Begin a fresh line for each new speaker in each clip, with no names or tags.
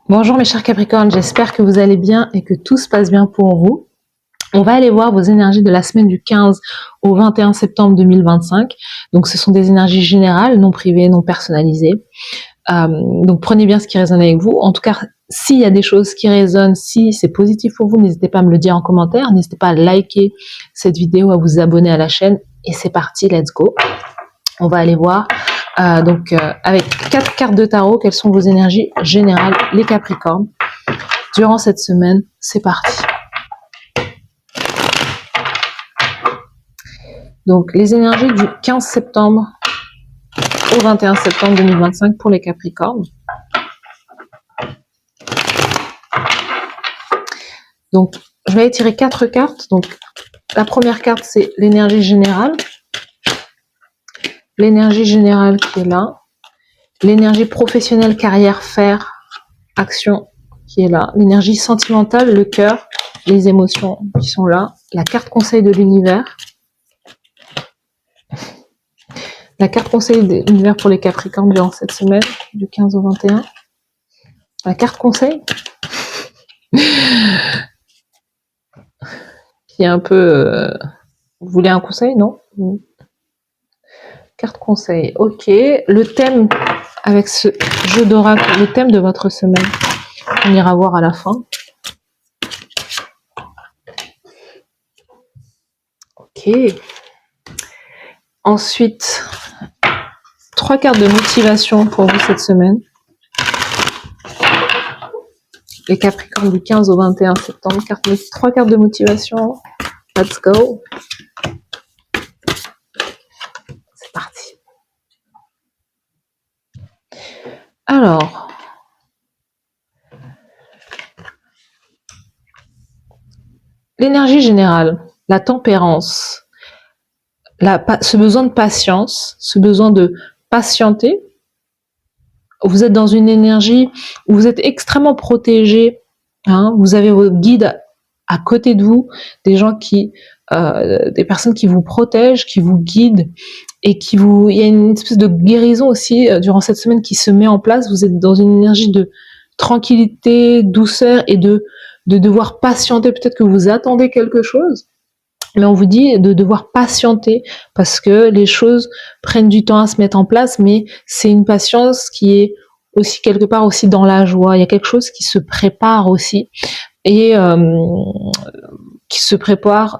Bonjour mes chers Capricornes, j'espère que vous allez bien et que tout se passe bien pour vous. On va aller voir vos énergies de la semaine du 15 au 21 septembre 2025. Donc ce sont des énergies générales, non privées, non personnalisées. Donc prenez bien ce qui résonne avec vous. En tout cas, s'il y a des choses qui résonnent, si c'est positif pour vous, n'hésitez pas à me le dire en commentaire. N'hésitez pas à liker cette vidéo, à vous abonner à la chaîne. Et c'est parti, let's go. On va aller voir avec 4 cartes de tarot, quelles sont vos énergies générales, les Capricornes, durant cette semaine. C'est parti. Donc, les énergies du 15 septembre au 21 septembre 2025 pour les Capricornes. Donc, je vais tirer 4 cartes. Donc, la première carte, c'est l'énergie générale. L'énergie générale qui est là. L'énergie professionnelle, carrière, faire, action qui est là. L'énergie sentimentale, le cœur, les émotions qui sont là. La carte conseil de l'univers. La carte conseil de l'univers pour les Capricornes durant cette semaine, du 15 au 21. La carte conseil qui est un peu... vous voulez un conseil, non? Carte conseil, ok. Le thème avec ce jeu d'oracle, le thème de votre semaine, on ira voir à la fin. Ok. Ensuite, 3 cartes de motivation pour vous cette semaine. Les Capricornes du 15 au 21 septembre. 3 cartes de motivation. Let's go. C'est parti. Alors, l'énergie générale, la tempérance, ce besoin de patience, ce besoin de patienter. Vous êtes dans une énergie où vous êtes extrêmement protégé. Hein, vous avez vos guides à côté de vous, des gens des personnes qui vous protègent, qui vous guident et il y a une espèce de guérison aussi durant cette semaine qui se met en place. Vous êtes dans une énergie de tranquillité, douceur et de devoir patienter. Peut-être que vous attendez quelque chose, mais on vous dit de devoir patienter parce que les choses prennent du temps à se mettre en place, mais c'est une patience qui est aussi quelque part aussi dans la joie. Il y a quelque chose qui se prépare aussi et qui se prépare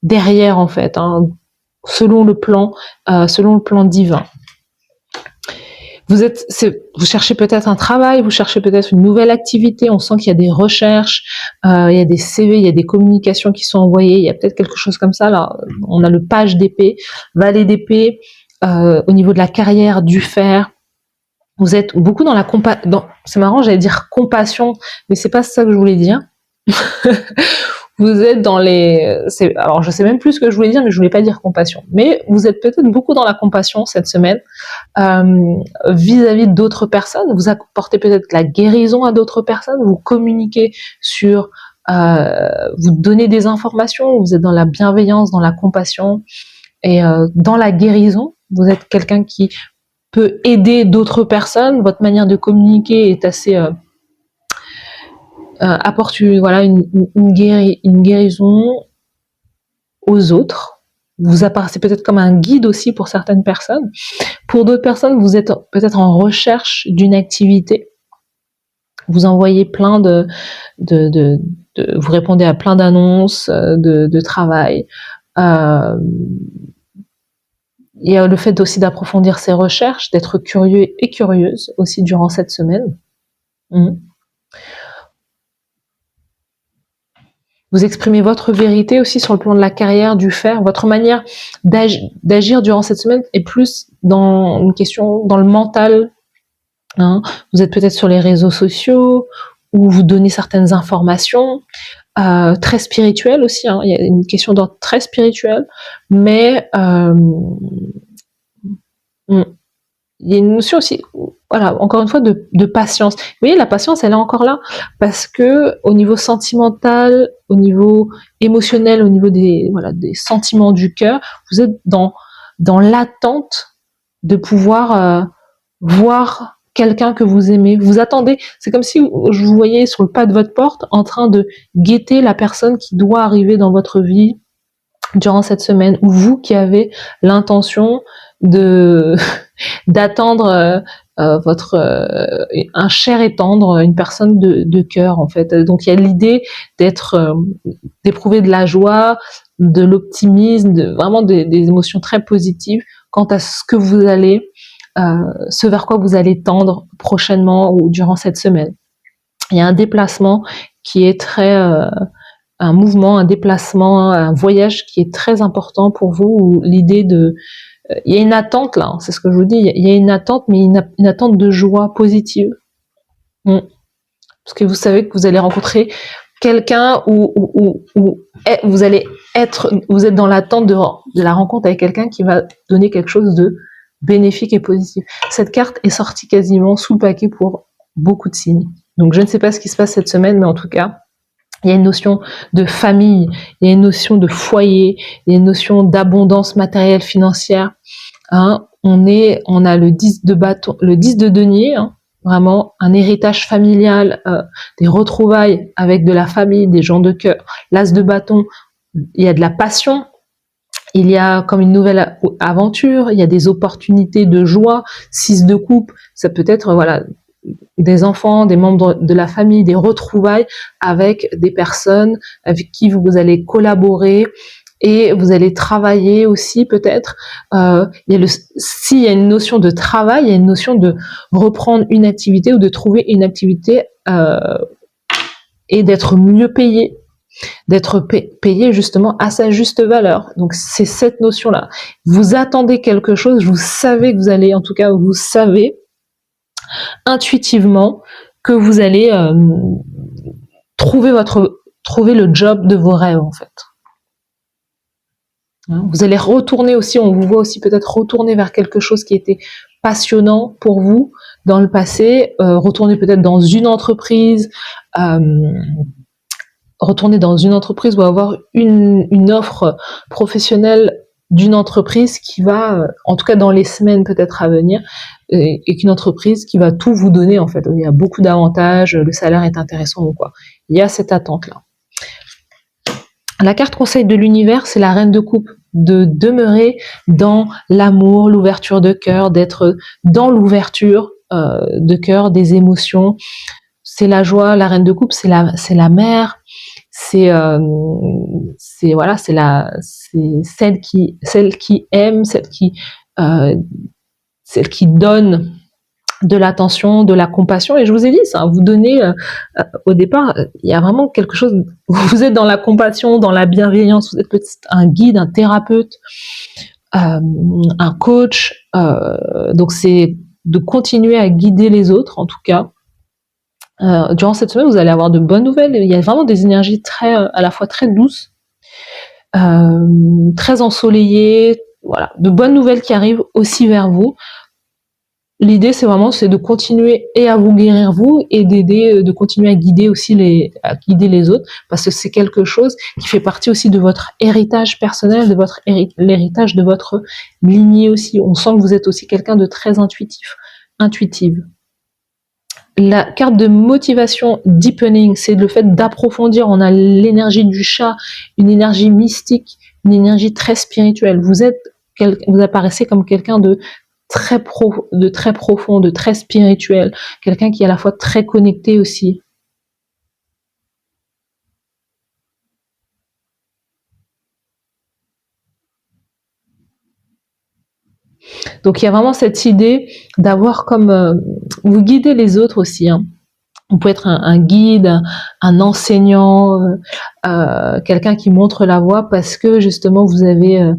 derrière en fait, hein, selon le plan divin. Vous cherchez peut-être un travail, vous cherchez peut-être une nouvelle activité, on sent qu'il y a des recherches, il y a des CV, il y a des communications qui sont envoyées, il y a peut-être quelque chose comme ça. Là, on a le page d'épée, valet d'épée, au niveau de la carrière, du faire. Vous êtes beaucoup dans la c'est marrant, j'allais dire compassion, mais c'est pas ça que je voulais dire. Vous êtes alors je sais même plus ce que je voulais dire, mais je voulais pas dire compassion. Mais vous êtes peut-être beaucoup dans la compassion cette semaine vis-à-vis d'autres personnes. Vous apportez peut-être la guérison à d'autres personnes. Vous communiquez vous donnez des informations. Vous êtes dans la bienveillance, dans la compassion et dans la guérison. Vous êtes quelqu'un qui peut aider d'autres personnes. Votre manière de communiquer est assez apporte une guérison aux autres. Vous apparaissez peut-être comme un guide aussi pour certaines personnes. Pour d'autres personnes, vous êtes peut-être en recherche d'une activité. Vous envoyez plein vous répondez à plein d'annonces de travail. Il y a le fait aussi d'approfondir ses recherches, d'être curieux et curieuse aussi durant cette semaine. Vous exprimez votre vérité aussi sur le plan de la carrière, du faire. Votre manière d'agir durant cette semaine est plus dans une question, dans le mental. Hein. Vous êtes peut-être sur les réseaux sociaux où vous donnez certaines informations, très spirituelles aussi. Hein. Il y a une question d'ordre très spirituel, mais il y a une notion aussi, voilà, encore une fois, de patience. Vous voyez, la patience, elle est encore là, parce que au niveau sentimental, au niveau émotionnel, au niveau des sentiments du cœur, vous êtes dans l'attente de pouvoir voir quelqu'un que vous aimez. Vous attendez, c'est comme si je vous voyais sur le pas de votre porte en train de guetter la personne qui doit arriver dans votre vie durant cette semaine, ou vous qui avez l'intention de d'attendre votre un cher et tendre, une personne de cœur en fait. Donc il y a l'idée d'être d'éprouver de la joie, de l'optimisme, vraiment des émotions très positives quant à ce que vous allez ce vers quoi vous allez tendre prochainement ou durant cette semaine. Il y a un déplacement qui est très un mouvement, un déplacement, un voyage qui est très important pour vous, où l'idée de il y a une attente là, c'est ce que je vous dis, il y a une attente, mais une attente de joie positive. Parce que vous savez que vous allez rencontrer quelqu'un où vous allez être, vous êtes dans l'attente de la rencontre avec quelqu'un qui va donner quelque chose de bénéfique et positif. Cette carte est sortie quasiment sous le paquet pour beaucoup de signes. Donc je ne sais pas ce qui se passe cette semaine, mais en tout cas, il y a une notion de famille, il y a une notion de foyer, il y a une notion d'abondance matérielle financière. Hein, on a le 10 de bâton, le 10 de denier, hein, vraiment un héritage familial, des retrouvailles avec de la famille, des gens de cœur. L'as de bâton, il y a de la passion, il y a comme une nouvelle aventure, il y a des opportunités de joie. 6 de coupe, ça peut être voilà des enfants, des membres de la famille, des retrouvailles avec des personnes avec qui vous allez collaborer et vous allez travailler aussi peut-être. S'il y a une notion de travail, il y a une notion de reprendre une activité ou de trouver une activité et d'être mieux payé, d'être payé justement à sa juste valeur. Donc c'est cette notion-là. Vous attendez quelque chose, vous savez que vous allez, en tout cas vous savez intuitivement que vous allez trouver le job de vos rêves en fait. Vous allez retourner aussi, on vous voit aussi peut-être retourner vers quelque chose qui était passionnant pour vous dans le passé, retourner peut-être dans une entreprise, ou avoir une offre professionnelle d'une entreprise qui va, en tout cas dans les semaines peut-être à venir, et qu'une entreprise qui va tout vous donner en fait. Il y a beaucoup d'avantages, le salaire est intéressant ou quoi. Il y a cette attente-là. La carte conseil de l'univers, c'est la reine de coupe, de demeurer dans l'amour, l'ouverture de cœur, d'être dans l'ouverture de cœur, des émotions. C'est la joie, la reine de coupe, c'est la mère, c'est celle qui aime, celle qui donne de l'attention, de la compassion. Et je vous ai dit ça, vous donnez au départ, il y a vraiment quelque chose, vous êtes dans la compassion, dans la bienveillance, vous êtes peut-être un guide, un thérapeute, un coach, donc c'est de continuer à guider les autres en tout cas. Durant cette semaine, vous allez avoir de bonnes nouvelles. Il y a vraiment des énergies très, à la fois très douces, très ensoleillées. Voilà, de bonnes nouvelles qui arrivent aussi vers vous. L'idée, c'est de continuer et à vous guérir vous et d'aider, de continuer à guider aussi guider les autres, parce que c'est quelque chose qui fait partie aussi de votre héritage personnel, de l'héritage de votre lignée aussi. On sent que vous êtes aussi quelqu'un de très intuitive. La carte de motivation deepening, c'est le fait d'approfondir. On a l'énergie du chat, une énergie mystique, une énergie très spirituelle. Vous apparaissez comme quelqu'un de très profond, de très spirituel, quelqu'un qui est à la fois très connecté aussi. Donc il y a vraiment cette idée d'avoir comme vous guidez les autres aussi. Hein. Vous pouvez être un guide, un enseignant, quelqu'un qui montre la voie parce que justement on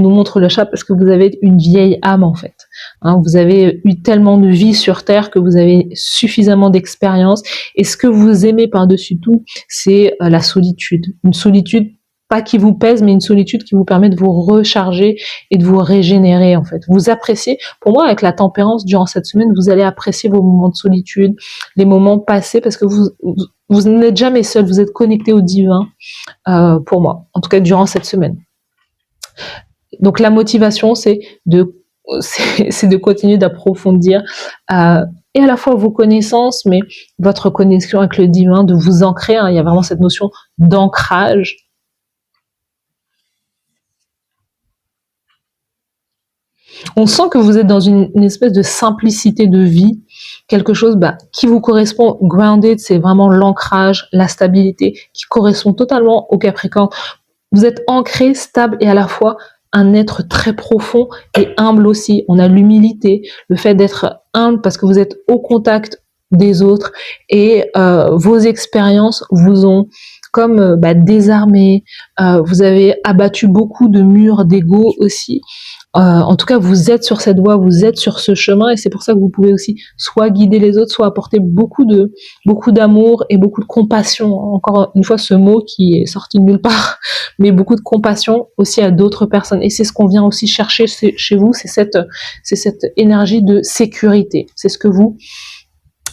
nous montre le chat parce que vous avez une vieille âme en fait. Hein, vous avez eu tellement de vie sur Terre que vous avez suffisamment d'expérience. Et ce que vous aimez par-dessus tout, c'est la solitude. Une solitude pas qui vous pèse, mais une solitude qui vous permet de vous recharger et de vous régénérer en fait. Vous appréciez, pour moi, avec la tempérance durant cette semaine, vous allez apprécier vos moments de solitude, les moments passés, parce que vous n'êtes jamais seul, vous êtes connecté au divin, pour moi, en tout cas durant cette semaine. Donc la motivation, c'est de c'est de continuer d'approfondir et à la fois vos connaissances, mais votre connexion avec le divin, de vous ancrer. Il y a vraiment cette notion d'ancrage. On sent que vous êtes dans une espèce de simplicité de vie, quelque chose qui vous correspond. Grounded, c'est vraiment l'ancrage, la stabilité, qui correspond totalement au Capricorne. Vous êtes ancré, stable et à la fois un être très profond et humble aussi. On a l'humilité, le fait d'être humble parce que vous êtes au contact des autres et vos expériences vous ont comme désarmé. Vous avez abattu beaucoup de murs d'ego aussi. En tout cas, vous êtes sur cette voie, vous êtes sur ce chemin, et c'est pour ça que vous pouvez aussi soit guider les autres, soit apporter beaucoup d'amour et beaucoup de compassion. Encore une fois, ce mot qui est sorti de nulle part, mais beaucoup de compassion aussi à d'autres personnes. Et c'est ce qu'on vient aussi chercher chez vous, c'est cette énergie de sécurité. C'est ce que vous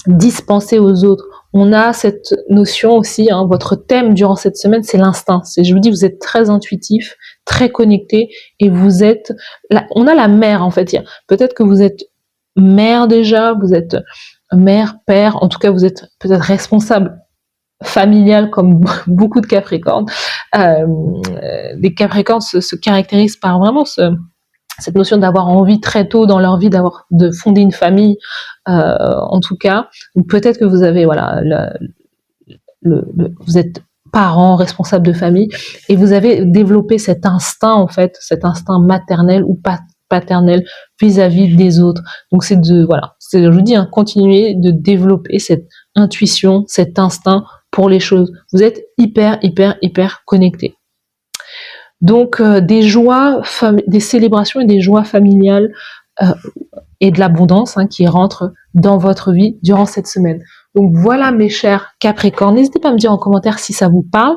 dispensez aux autres. On a cette notion aussi, votre thème durant cette semaine, c'est l'instinct. Je vous dis, vous êtes très intuitif, très connecté, et vous êtes... on a la mère, en fait. Peut-être que vous êtes mère déjà, vous êtes mère, père, en tout cas, vous êtes peut-être responsable familial comme beaucoup de Capricornes. Les Capricornes se caractérisent par vraiment cette notion d'avoir envie très tôt dans leur vie de fonder une famille, en tout cas, ou peut-être que vous avez vous êtes parent, responsable de famille, et vous avez développé cet instinct en fait, cet instinct maternel ou paternel vis-à-vis des autres. Donc c'est je vous dis, continuez de développer cette intuition, cet instinct pour les choses. Vous êtes hyper connecté. Donc des joies, des célébrations et des joies familiales et de l'abondance qui rentrent dans votre vie durant cette semaine. Donc voilà mes chers Capricornes, n'hésitez pas à me dire en commentaire si ça vous parle,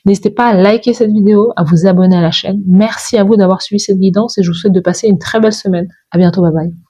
n'hésitez pas à liker cette vidéo, à vous abonner à la chaîne. Merci à vous d'avoir suivi cette guidance et je vous souhaite de passer une très belle semaine. À bientôt, bye bye.